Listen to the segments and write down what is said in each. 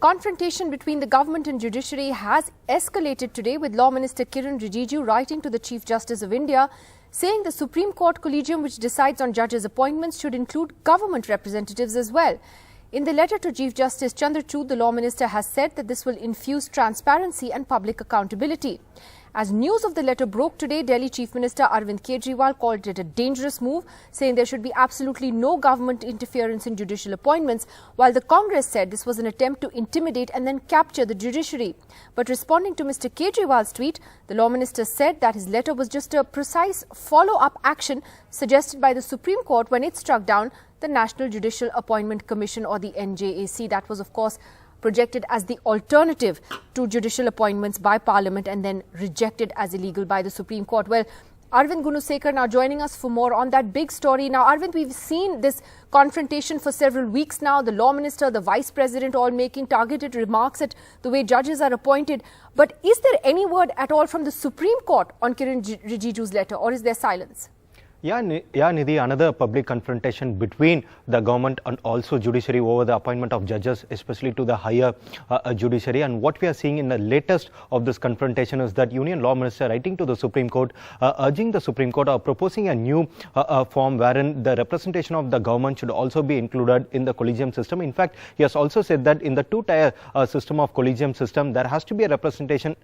confrontation between the government and judiciary has escalated today, with Law Minister Kiren Rijiju writing to the Chief Justice of India, saying the Supreme Court collegium which decides on judges' appointments should include government representatives as well. In the letter to Chief Justice Chandrachud, the Law Minister has said that this will infuse transparency and public accountability. As news of the letter broke today, Delhi Chief Minister Arvind Kejriwal called it a dangerous move, saying there should be absolutely no government interference in judicial appointments, while the Congress said this was an attempt to intimidate and then capture the judiciary. But responding to Mr. Kejriwal's tweet, the Law Minister said that his letter was just a precise follow-up action suggested by the Supreme Court when it struck down the National Judicial Appointment Commission, or the NJAC. That was, of course, projected as the alternative to judicial appointments by Parliament and then rejected as illegal by the Supreme Court. Well, Arvind Gunasekar now joining us for more on that big story. Now, Arvind, we've seen this confrontation for several weeks now. The Law Minister, the Vice President all making targeted remarks at the way judges are appointed. But is there any word at all from the Supreme Court on Kiren Rijiju's letter, or is there silence? Yeah, Nidhi, another public confrontation between the government and also judiciary over the appointment of judges, especially to the higher judiciary. And what we are seeing in the latest of this confrontation is that Union Law Minister writing to the Supreme Court, urging the Supreme Court, proposing a new form wherein the representation of the government should also be included in the collegium system. In fact, he has also said that in the two-tier system of collegium system, there has to be a representation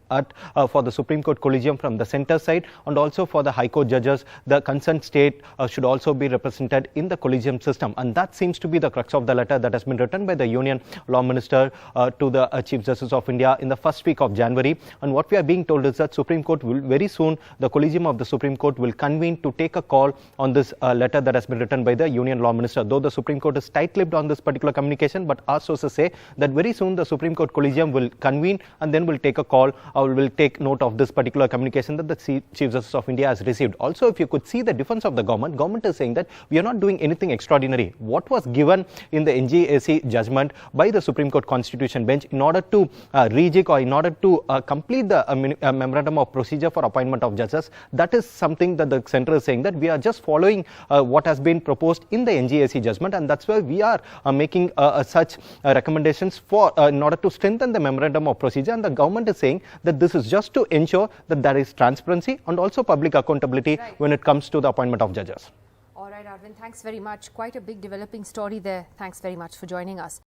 for the Supreme Court collegium from the centre side, and also for the High Court judges, the concerned state should also be represented in the collegium system. And that seems to be the crux of the letter that has been written by the Union Law Minister to the Chief Justice of India in the first week of January. And what we are being told is that Supreme Court will very soon, the collegium of the Supreme Court will convene to take a call on this letter that has been written by the Union Law Minister. Though the Supreme Court is tight-lipped on this particular communication, but our sources say that very soon the Supreme Court collegium will convene and then will take a call or will take note of this particular communication that the Chief Justice of India has received. Also, if you could see the defense of the government is saying that we are not doing anything extraordinary. What was given in the NJAC judgment by the Supreme Court Constitution Bench in order to rejig or in order to complete the memorandum of procedure for appointment of judges, that is something that the centre is saying that we are just following what has been proposed in the NJAC judgment, and that's why we are making such recommendations for in order to strengthen the memorandum of procedure. And the government is saying that this is just to ensure that there is transparency and also public accountability when it comes to the appointment of judges. All right, Arvind, thanks very much. Quite a big developing story there. Thanks very much for joining us.